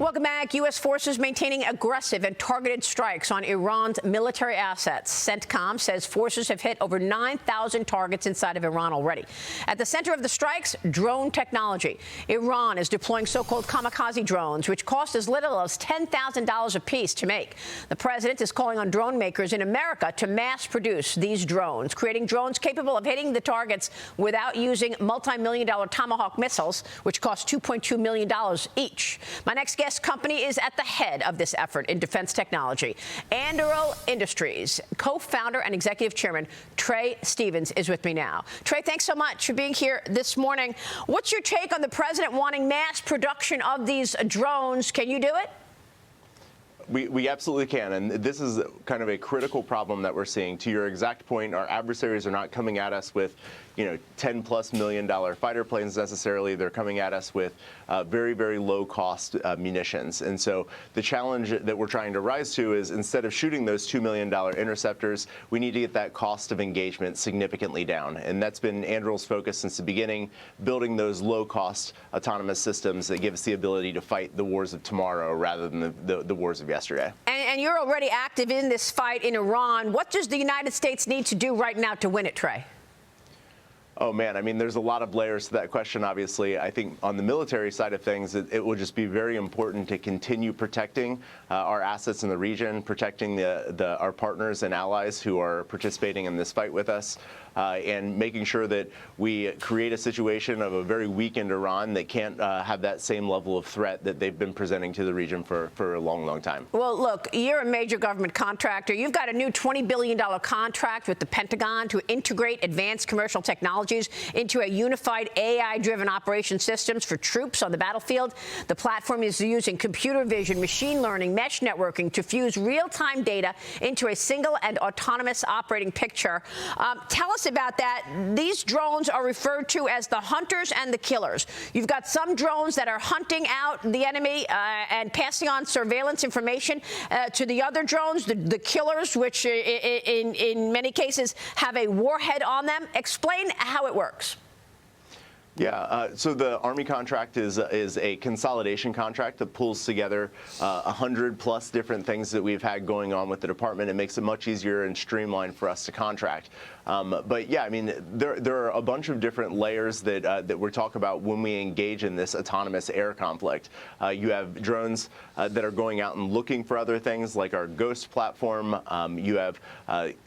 Welcome back. U.S. forces maintaining aggressive and targeted strikes on Iran's military assets. CENTCOM says forces have hit over 9,000 targets inside of Iran already. At the center of the strikes, drone technology. Iran is deploying so-called kamikaze drones, which cost as little as $10,000 apiece to make. The president is calling on drone makers in America to mass produce these drones, creating drones capable of hitting the targets without using multi-million-dollar Tomahawk missiles, which cost $2.2 million each. My next guest company is at the head of this effort in defense technology. Anduril Industries co-founder and executive chairman Trae Stephens is with me now. Trae, thanks so much for being here this morning. What's your take on the president wanting mass production of these drones? Can you do it? We absolutely can, and this is kind of a critical problem that we're seeing. To your exact point, our adversaries are not coming at us with, $10+ million fighter planes necessarily. They're coming at us with very, very low-cost munitions. And so the challenge that we're trying to rise to is, instead of shooting those $2 million interceptors, we need to get that cost of engagement significantly down. And that's been Anduril's focus since the beginning, building those low-cost autonomous systems that give us the ability to fight the wars of tomorrow rather than the wars of yesterday. And you're already active in this fight in Iran. What does the United States need to do right now to win it, Trae? Oh, man, I mean, there's a lot of layers to that question, obviously. I think on the military side of things, it will just be very important to continue protecting our assets in the region, protecting our partners and allies who are participating in this fight with us, and making sure that we create a situation of a very weakened Iran that can't have that same level of threat that they've been presenting to the region for a long, long time. Well, look, you're a major government contractor. You've got a new $20 billion contract with the Pentagon to integrate advanced commercial technologies into a unified AI-driven operation systems for troops on the battlefield. The platform is using computer vision, machine learning, mesh networking to fuse real-time data into a single and autonomous operating picture. Tell us about that. These drones are referred to as the hunters and the killers. You've got some drones that are hunting out the enemy and passing on surveillance information to the other drones, the killers, which in many cases have a warhead on them. Explain how it works. Yeah, so the Army contract is a consolidation contract that pulls together 100+ different things that we've had going on with the department. It makes it much easier and streamlined for us to contract. But yeah, I mean, there are a bunch of different layers that we're talking about when we engage in this autonomous air conflict. You have drones that are going out and looking for other things, like our Ghost platform. You have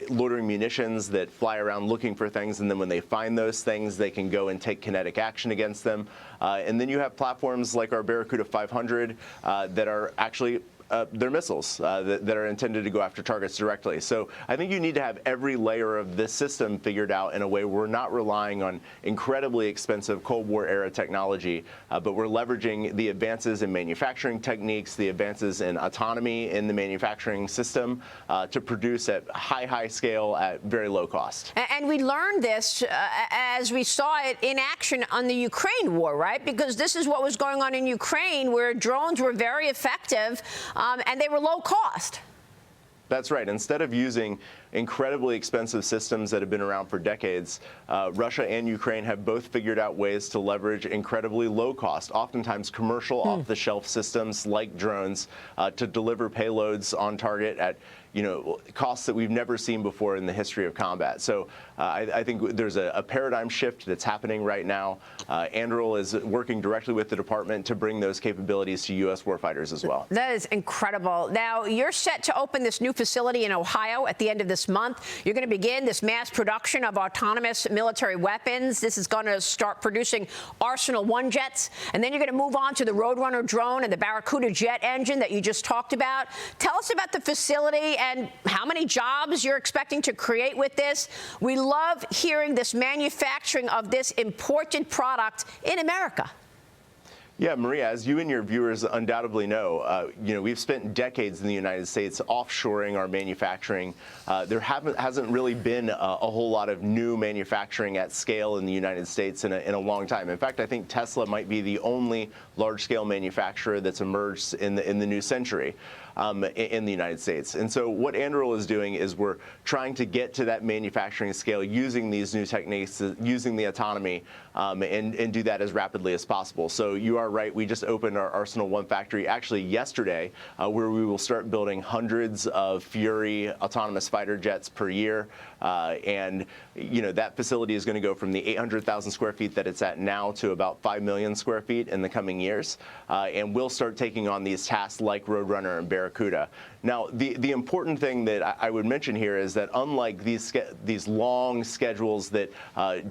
loitering munitions that fly around looking for things, and then when they find those things, they can go and take kinetic action against them. And then you have platforms like our Barracuda 500 that are actually they're missiles that are intended to go after targets directly. So I think you need to have every layer of this system figured out in a way we're not relying on incredibly expensive Cold War era technology, but we're leveraging the advances in manufacturing techniques, the advances in autonomy in the manufacturing system to produce at high scale at very low cost. And we learned this as we saw it in action on the Ukraine war, right? Because this is what was going on in Ukraine, where drones were very effective and they were low cost. That's right. Instead of using incredibly expensive systems that have been around for decades, Russia and Ukraine have both figured out ways to leverage incredibly low cost, oftentimes commercial off-the-shelf systems like drones to deliver payloads on target at costs that we've never seen before in the history of combat. So I think there's a paradigm shift that's happening right now. Anduril is working directly with the department to bring those capabilities to U.S. warfighters as well. That is incredible. Now, you're set to open this new facility in Ohio at the end of this month. You're going to begin this mass production of autonomous military weapons. This is going to start producing Arsenal 1 jets, and then you're going to move on to the Roadrunner drone and the Barracuda jet engine that you just talked about. Tell us about the facility and how many jobs you're expecting to create with this. We love hearing this manufacturing of this important product in America. Yeah, Maria, as you and your viewers undoubtedly know, we've spent decades in the United States offshoring our manufacturing. There hasn't really been a whole lot of new manufacturing at scale in the United States in a long time. In fact, I think Tesla might be the only large-scale manufacturer that's emerged in the new century. in the United States. And so what Anduril is doing is we're trying to get to that manufacturing scale using these new techniques, using the autonomy, and do that as rapidly as possible. So you are right. We just opened our Arsenal 1 factory actually yesterday, where we will start building hundreds of Fury autonomous fighter jets per year. And that facility is going to go from the 800,000 square feet that it's at now to about 5 million square feet in the coming years. And we'll start taking on these tasks like Roadrunner and Barracuda. Now, the important thing that I would mention here is that unlike these long schedules that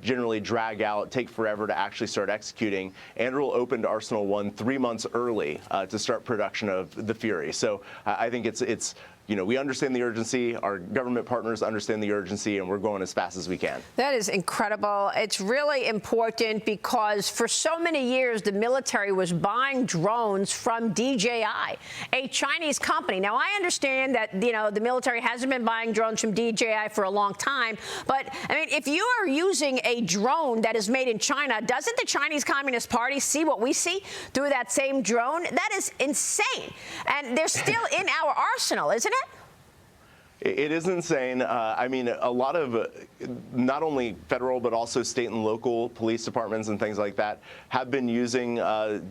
generally drag out, take forever to actually start executing, Anduril opened Arsenal 1 3 months early to start production of the Fury. So I think it's we understand the urgency, our government partners understand the urgency, and we're going as fast as we can. That is incredible. It's really important because for so many years, the military was buying drones from DJI, a Chinese company. Now, I understand that, the military hasn't been buying drones from DJI for a long time, but, I mean, if you are using a drone that is made in China, doesn't the Chinese Communist Party see what we see through that same drone? That is insane. And they're still in our arsenal, isn't it? It is insane. I mean, a lot of not only federal but also state and local police departments and things like that have been using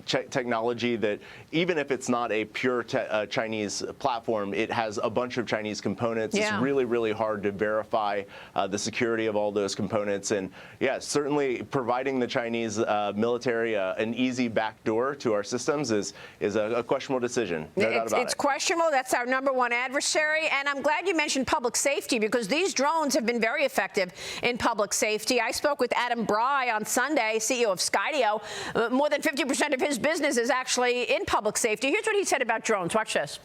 technology that, even if it's not a pure Chinese platform, it has a bunch of Chinese components. Yeah. It's really, really hard to verify the security of all those components. And yeah, certainly providing the Chinese military an easy backdoor to our systems is a questionable decision. No doubt about it. It's questionable. That's our #1 adversary. And I'm glad you mentioned public safety, because these drones have been very effective in public safety. I spoke with Adam Bry on Sunday, CEO of Skydio. More than 50% of his business is actually in public safety. Here's what he said about drones. Watch this.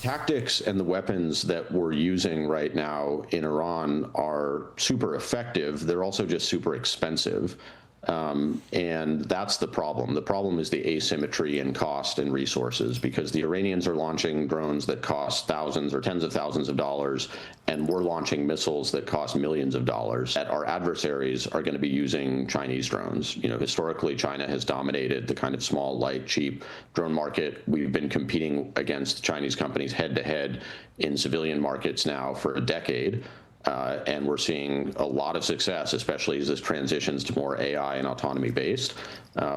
Tactics and the weapons that we're using right now in Iran are super effective. They're also just super expensive. And that's the problem. The problem is the asymmetry in cost and resources, because the Iranians are launching drones that cost thousands or tens of thousands of dollars, and we're launching missiles that cost millions of dollars. That our adversaries are going to be using Chinese drones. Historically, China has dominated the kind of small, light, cheap drone market. We've been competing against Chinese companies head-to-head in civilian markets now for a decade. And we're seeing a lot of success, especially as this transitions to more AI and autonomy based,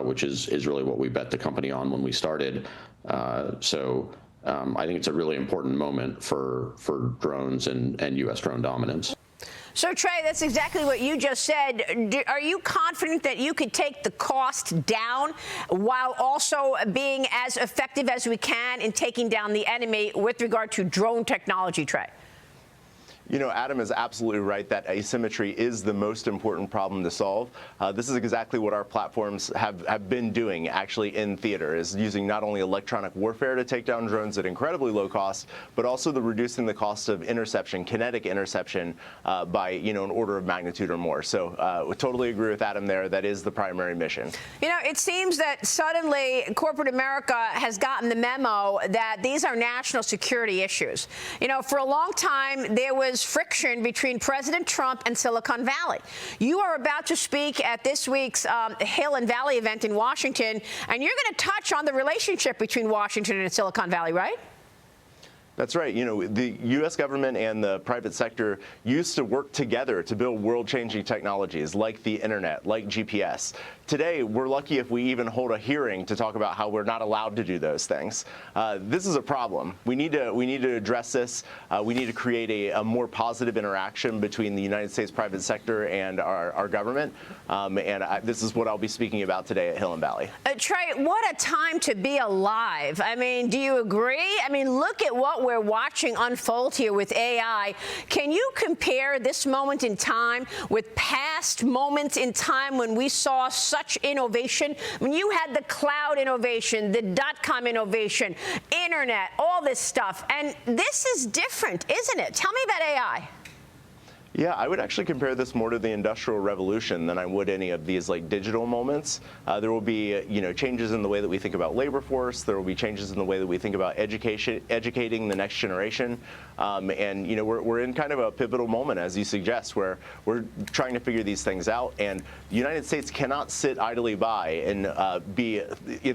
which is really what we bet the company on when we started. So I think it's a really important moment for drones and U.S. drone dominance. So, Trae, that's exactly what you just said. Are you confident that you could take the cost down while also being as effective as we can in taking down the enemy with regard to drone technology, Trae? Adam is absolutely right that asymmetry is the most important problem to solve. This is exactly what our platforms have been doing, actually, in theater, is using not only electronic warfare to take down drones at incredibly low cost, but also reducing the cost of interception, kinetic interception, by, an order of magnitude or more. So we totally agree with Adam there. That is the primary mission. It seems that suddenly corporate America has gotten the memo that these are national security issues. For a long time, there was friction between President Trump and Silicon Valley. You are about to speak at this week's Hill and Valley event in Washington, and you're going to touch on the relationship between Washington and Silicon Valley, right? That's right. The U.S. government and the private sector used to work together to build world-changing technologies like the internet, like GPS. Today, we're lucky if we even hold a hearing to talk about how we're not allowed to do those things. This is a problem. We need to address this. We need to create a more positive interaction between the United States private sector and our government. This is what I'll be speaking about today at Hill and Valley. Trae, what a time to be alive. I mean, do you agree? I mean, look at what we're watching unfold here with AI. Can you compare this moment in time with past moments in time when we saw such innovation? When you had the cloud innovation, the .com innovation, internet, all this stuff, and this is different, isn't it? Tell me about AI. Yeah, I would actually compare this more to the Industrial Revolution than I would any of these digital moments. There will be changes in the way that we think about labor force. There will be changes in the way that we think about educating the next generation. We're in kind of a pivotal moment, as you suggest, where we're trying to figure these things out. And the United States cannot sit idly by and be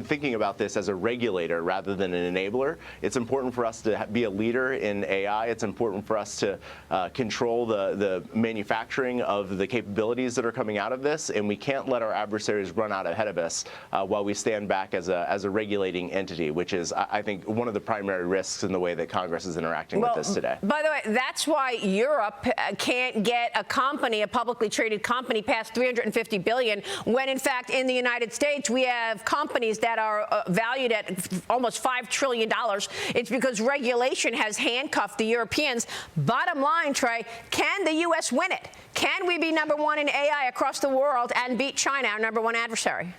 thinking about this as a regulator rather than an enabler. It's important for us to be a leader in AI. It's important for us to control the the manufacturing of the capabilities that are coming out of this, and we can't let our adversaries run out ahead of us while we stand back as a regulating entity, which is, I think, one of the primary risks in the way that Congress is interacting with this today. By the way, that's why Europe can't get a company, a publicly traded company, past $350 billion, when in fact in the United States we have companies that are valued at almost $5 trillion. It's because regulation has handcuffed the Europeans. Bottom line, Trae, can the U.S. win it? Can we be #1 in AI across the world and beat China, our #1 adversary?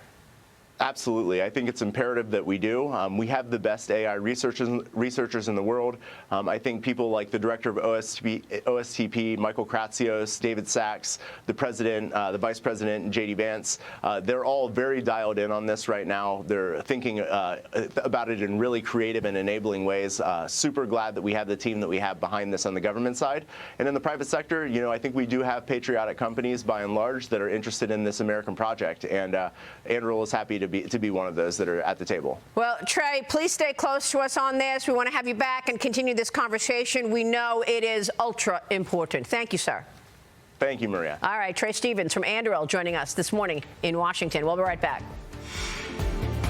Absolutely. I think it's imperative that we do. We have the best AI researchers in the world. I think people like the director of OSTP, Michael Kratsios, David Sachs, the president, the vice president, J.D. Vance, they're all very dialed in on this right now. They're thinking about it in really creative and enabling ways. Super glad that we have the team that we have behind this on the government side. And in the private sector, you know, I think we do have patriotic companies, by and large, that are interested in this American project. And Anduril is happy to be one of those that are at the table. Well, Trae, please stay close to us on this. We want to have you back and continue this conversation. We know it is ultra important. Thank you, sir. Thank you, Maria. All right, Trae Stephens from Anduril joining us this morning in Washington. We'll be right back.